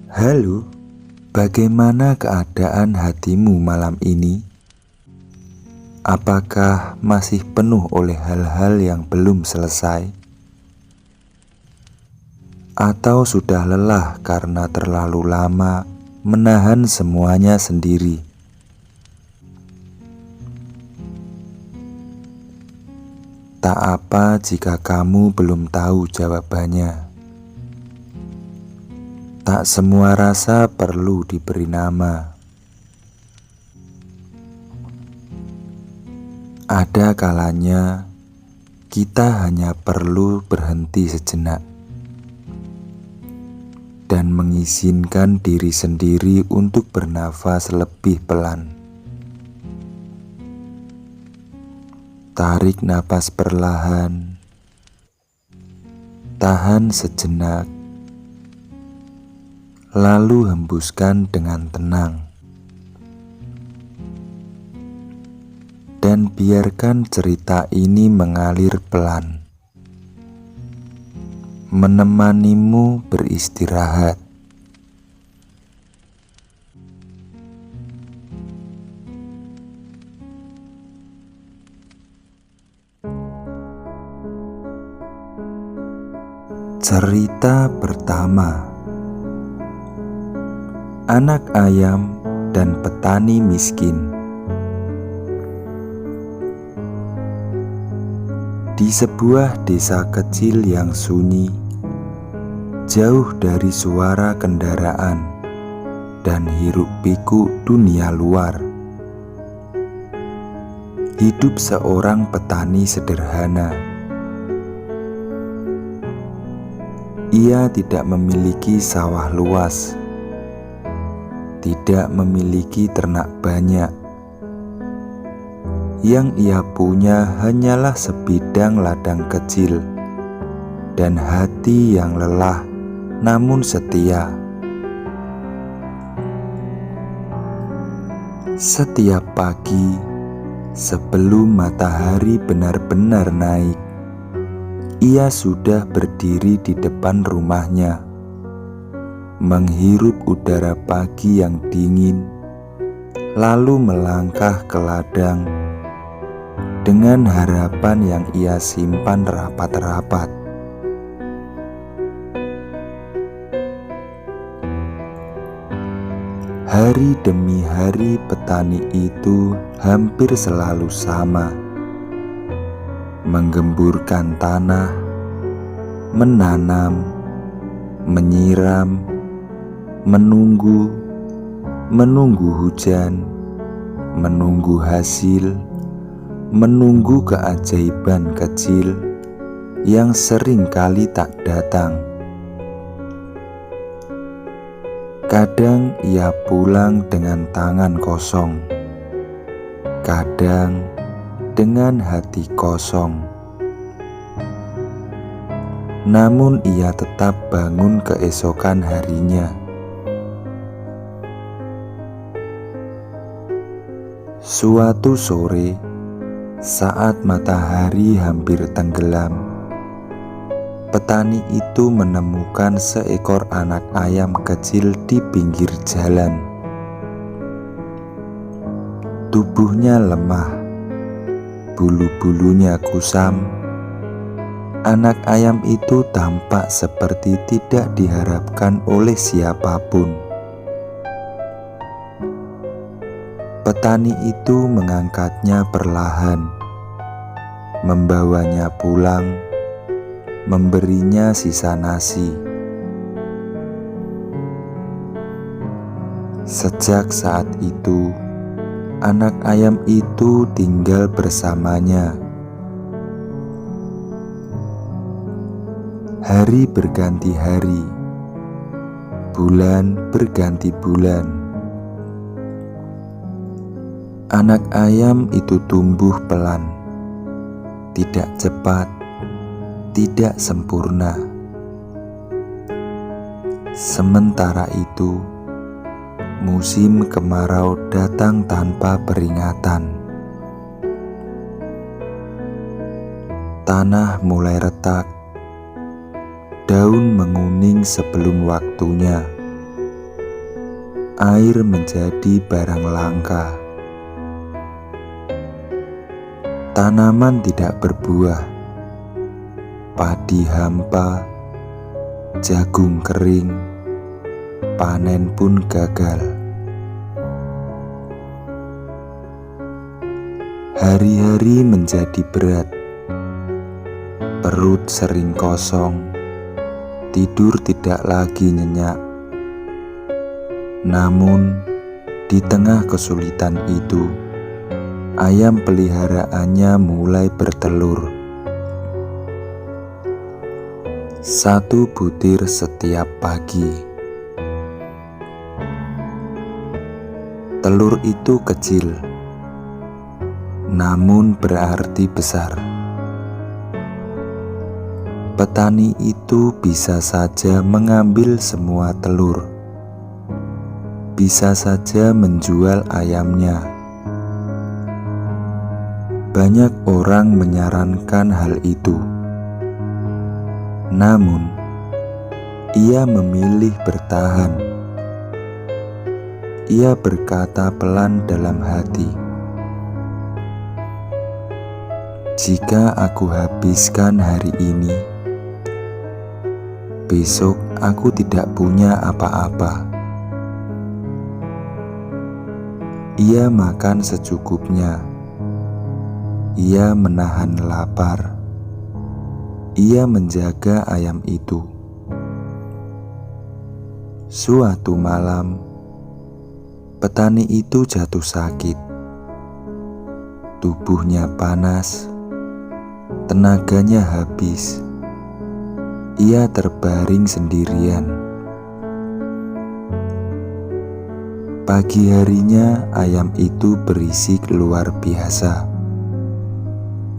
Halo, bagaimana keadaan hatimu malam ini? Apakah masih penuh oleh hal-hal yang belum selesai? Atau sudah lelah karena terlalu lama menahan semuanya sendiri? Tak apa jika kamu belum tahu jawabannya. Tak semua rasa perlu diberi nama. Ada kalanya kita hanya perlu berhenti sejenak dan mengizinkan diri sendiri untuk bernafas lebih pelan. Tarik napas perlahan, tahan sejenak, lalu hembuskan dengan tenang. Dan biarkan cerita ini mengalir pelan, menemanimu beristirahat. Cerita pertama: Anak ayam dan petani miskin. Di sebuah desa kecil yang sunyi, jauh dari suara kendaraan dan hiruk-pikuk dunia luar, hidup seorang petani sederhana. Ia tidak memiliki sawah luas, tidak memiliki ternak banyak. Yang ia punya hanyalah sebidang ladang kecil dan hati yang lelah namun setia. Setiap pagi sebelum matahari benar-benar naik, ia sudah berdiri di depan rumahnya, menghirup udara pagi yang dingin, lalu melangkah ke ladang dengan harapan yang ia simpan rapat-rapat. Hari demi hari petani itu hampir selalu sama, menggemburkan tanah, menanam, menyiram, menunggu hujan, menunggu hasil, menunggu keajaiban kecil yang sering kali tak datang. Kadang ia pulang dengan tangan kosong, kadang dengan hati kosong. Namun ia tetap bangun keesokan harinya. Suatu sore, saat matahari hampir tenggelam, petani itu menemukan seekor anak ayam kecil di pinggir jalan. Tubuhnya lemah, bulu-bulunya kusam. Anak ayam itu tampak seperti tidak diharapkan oleh siapapun. Petani itu mengangkatnya perlahan, membawanya pulang, memberinya sisa nasi. Sejak saat itu, anak ayam itu tinggal bersamanya. Hari berganti hari, bulan berganti bulan. Anak ayam itu tumbuh pelan, tidak cepat, tidak sempurna. Sementara itu, musim kemarau datang tanpa peringatan. Tanah mulai retak, daun menguning sebelum waktunya. air menjadi barang langka. Tanaman tidak berbuah, padi hampa, jagung kering, panen pun gagal. Hari-hari menjadi berat, perut sering kosong, tidur tidak lagi nyenyak. Namun, di tengah kesulitan itu, ayam peliharaannya mulai bertelur. 1 butir setiap pagi. Telur itu kecil, namun berarti besar. Petani itu bisa saja mengambil semua telur, bisa saja menjual ayamnya. Banyak orang menyarankan hal itu, namun ia memilih bertahan. Ia berkata pelan dalam hati, "Jika aku habiskan hari ini, besok aku tidak punya apa-apa." Ia makan secukupnya. Ia menahan lapar. Ia menjaga ayam itu. Suatu malam, petani itu jatuh sakit. Tubuhnya panas, tenaganya habis. Ia terbaring sendirian. Pagi harinya ayam itu berisik luar biasa,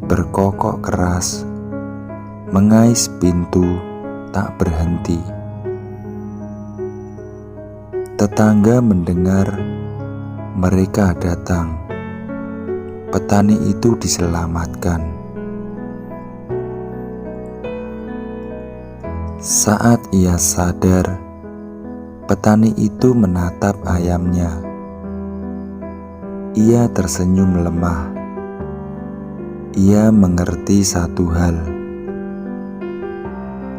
berkokok keras, mengais pintu tak berhenti. Tetangga mendengar, mereka datang. Petani itu diselamatkan. Saat ia sadar, petani itu menatap ayamnya. Ia tersenyum lemah. Ia mengerti satu hal.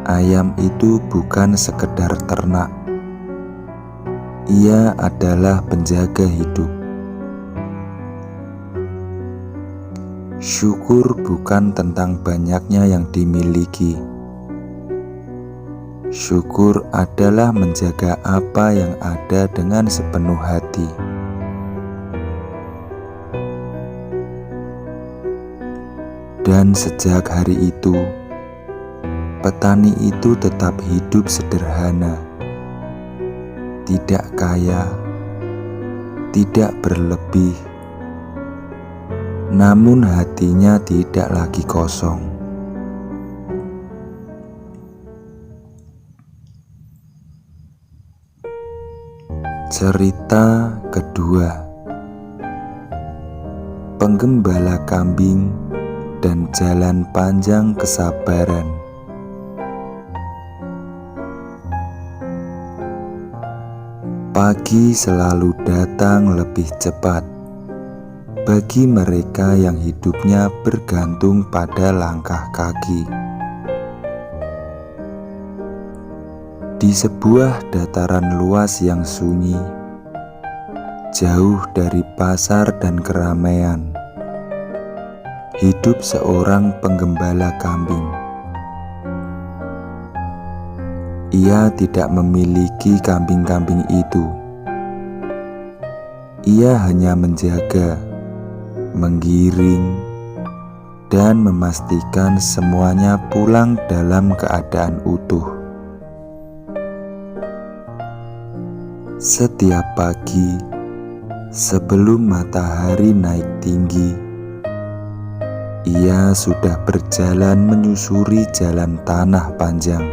Ayam itu bukan sekedar ternak. Ia adalah penjaga hidup. Syukur bukan tentang banyaknya yang dimiliki. Syukur adalah menjaga apa yang ada dengan sepenuh hati. Dan sejak hari itu, petani itu tetap hidup sederhana, tidak kaya, tidak berlebih, namun hatinya tidak lagi kosong. Cerita kedua, penggembala kambing dan jalan panjang kesabaran. Pagi selalu datang lebih cepat bagi mereka yang hidupnya bergantung pada langkah kaki. Di sebuah dataran luas yang sunyi, jauh dari pasar dan keramaian, hidup seorang penggembala kambing. Ia tidak memiliki kambing-kambing itu. Ia hanya menjaga, menggiring, dan memastikan semuanya pulang dalam keadaan utuh. Setiap pagi, sebelum matahari naik tinggi, ia sudah berjalan menyusuri jalan tanah panjang,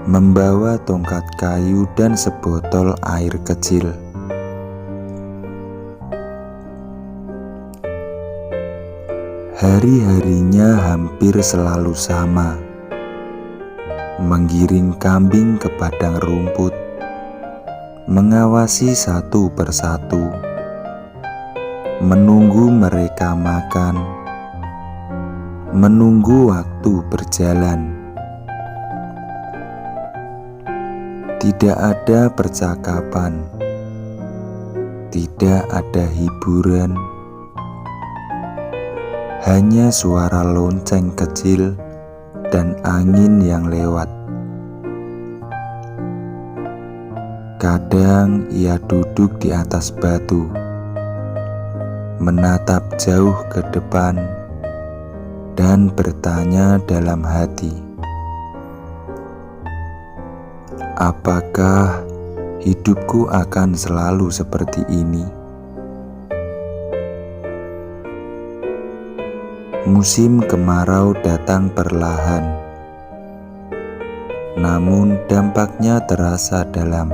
membawa tongkat kayu dan sebotol air kecil. Hari-harinya hampir selalu sama, menggiring kambing ke padang rumput, mengawasi satu persatu, menunggu mereka makan, menunggu waktu berjalan. Tidak ada percakapan, tidak ada hiburan, hanya suara lonceng kecil dan angin yang lewat. Kadang ia duduk di atas batu, menatap jauh ke depan, dan bertanya dalam hati, apakah hidupku akan selalu seperti ini? Musim kemarau datang perlahan, namun dampaknya terasa dalam.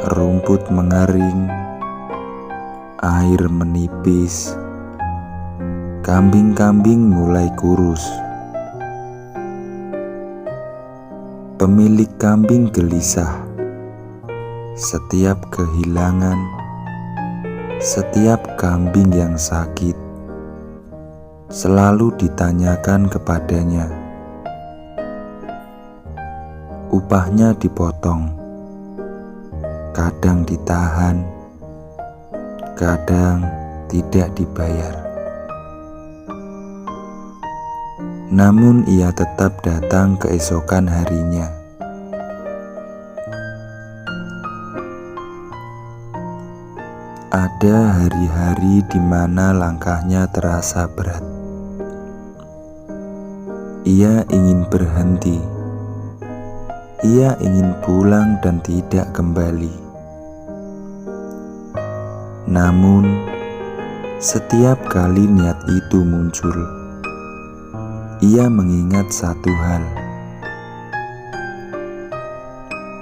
Rumput mengering, air menipis, kambing-kambing mulai kurus. Pemilik kambing gelisah. Setiap kehilangan, setiap kambing yang sakit selalu ditanyakan kepadanya. Upahnya dipotong, kadang ditahan, kadang tidak dibayar. Namun ia tetap datang keesokan harinya. Ada hari-hari di mana langkahnya terasa berat. Ia ingin berhenti. Ia ingin pulang dan tidak kembali. Namun, setiap kali niat itu muncul, ia mengingat satu hal.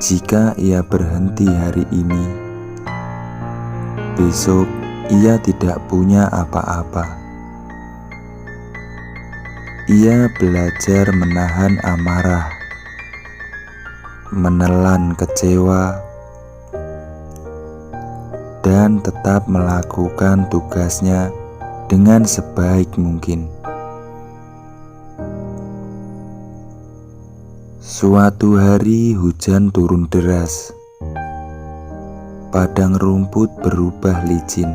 Jika ia berhenti hari ini, besok ia tidak punya apa-apa. Ia belajar menahan amarah, menelan kecewa, dan tetap melakukan tugasnya dengan sebaik mungkin. Suatu hari hujan turun deras. Padang rumput berubah licin.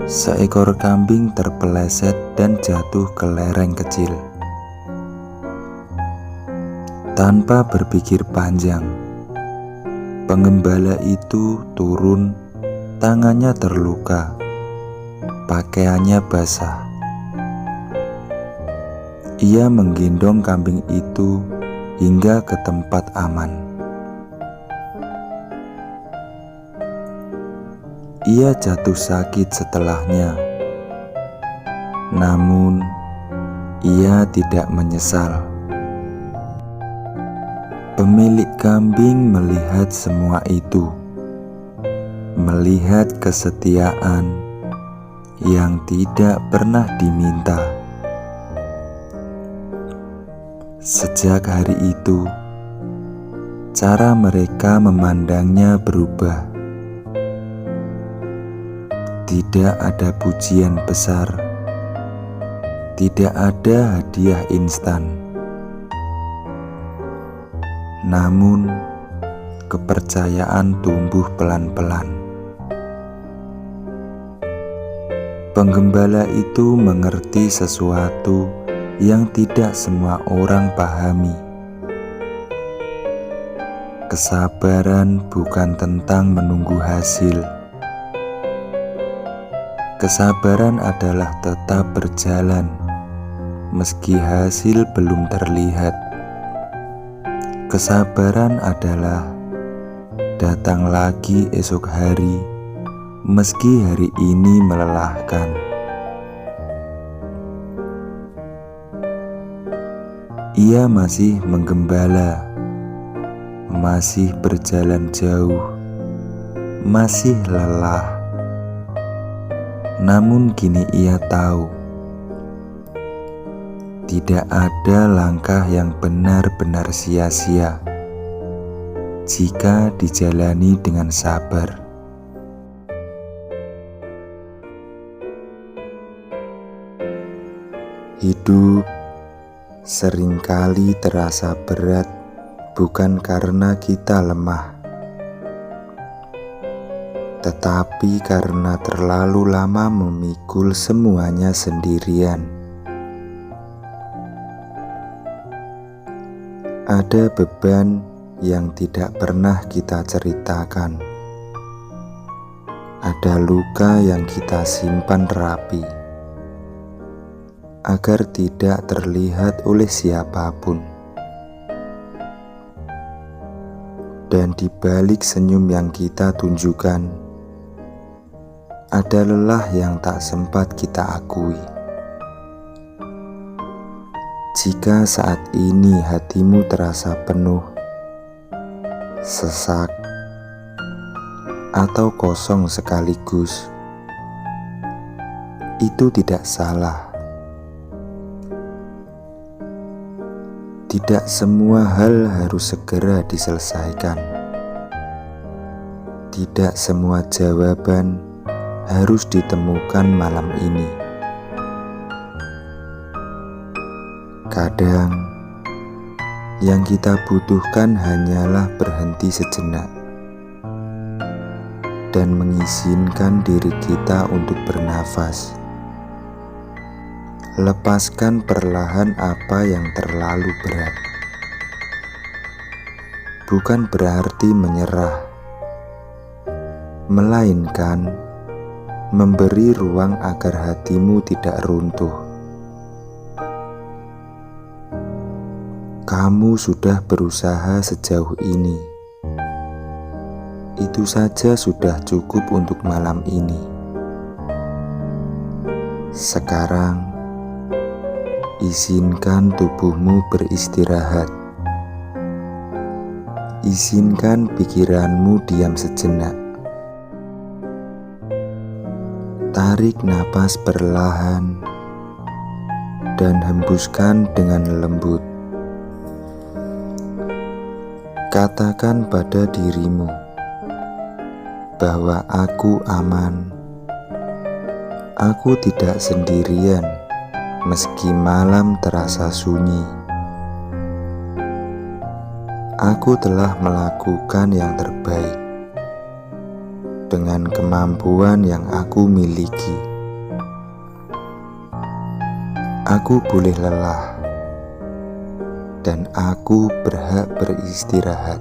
Seekor kambing terpeleset dan jatuh ke lereng kecil. Tanpa berpikir panjang, pengembala itu turun, tangannya terluka, pakaiannya basah. Ia menggendong kambing itu hingga ke tempat aman. Ia jatuh sakit setelahnya, namun ia tidak menyesal. Pemilik kambing melihat semua itu, melihat kesetiaan yang tidak pernah diminta. Sejak hari itu, cara mereka memandangnya berubah. Tidak ada pujian besar, tidak ada hadiah instan. Namun, kepercayaan tumbuh pelan-pelan. Penggembala itu mengerti sesuatu yang tidak semua orang pahami. Kesabaran bukan tentang menunggu hasil. Kesabaran adalah tetap berjalan meski hasil belum terlihat. Kesabaran adalah datang lagi esok hari meski hari ini melelahkan. Ia masih menggembala, masih berjalan jauh, masih lelah. Namun kini ia tahu, Tidak ada langkah yang benar-benar sia-sia jika dijalani dengan sabar. Hidup seringkali terasa berat bukan karena kita lemah, tetapi karena terlalu lama memikul semuanya sendirian. Ada beban yang tidak pernah kita ceritakan. Ada luka yang kita simpan rapi agar tidak terlihat oleh siapapun. Dan di balik senyum yang kita tunjukkan, ada lelah yang tak sempat kita akui. Jika saat ini hatimu terasa penuh, sesak, atau kosong sekaligus, itu tidak salah. Tidak semua hal harus segera diselesaikan. Tidak semua jawaban harus ditemukan malam ini. Kadang yang kita butuhkan hanyalah berhenti sejenak dan mengizinkan diri kita untuk bernafas. Lepaskan perlahan apa yang terlalu berat. Bukan berarti menyerah, melainkan memberi ruang agar hatimu tidak runtuh. Kamu sudah berusaha sejauh ini. Itu saja sudah cukup untuk malam ini. Sekarang, izinkan tubuhmu beristirahat. Izinkan pikiranmu diam sejenak. Tarik napas perlahan dan hembuskan dengan lembut. Katakan pada dirimu bahwa aku aman. Aku tidak sendirian meski malam terasa sunyi. Aku telah melakukan yang terbaik dengan kemampuan yang aku miliki. Aku boleh lelah, dan aku berhak beristirahat.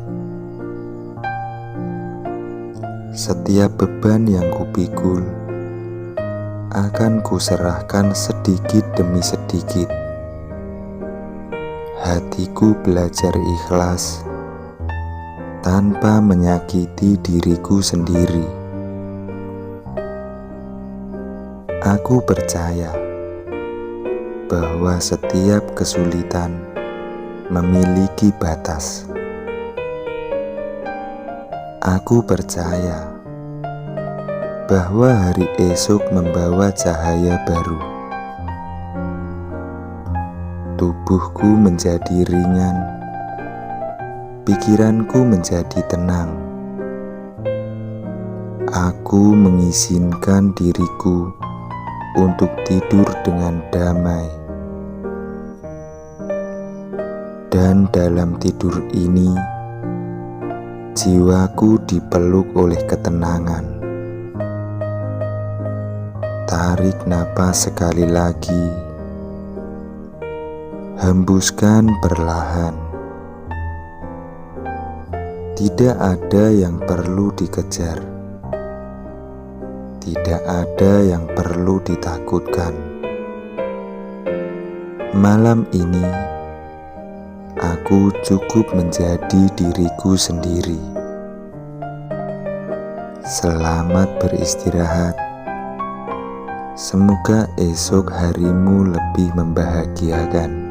Setiap beban yang kupikul akan kuserahkan sedikit demi sedikit. Hatiku belajar ikhlas tanpa menyakiti diriku sendiri. Aku percaya bahwa setiap kesulitan memiliki batas. Aku percaya bahwa hari esok membawa cahaya baru. Tubuhku menjadi ringan, pikiranku menjadi tenang. Aku mengizinkan diriku untuk tidur dengan damai. Dan dalam tidur ini, jiwaku dipeluk oleh ketenangan. Tarik napas sekali lagi, hembuskan perlahan. Tidak ada yang perlu dikejar, tidak ada yang perlu ditakutkan. Malam ini, aku cukup menjadi diriku sendiri. Selamat beristirahat. Semoga esok harimu lebih membahagiakan.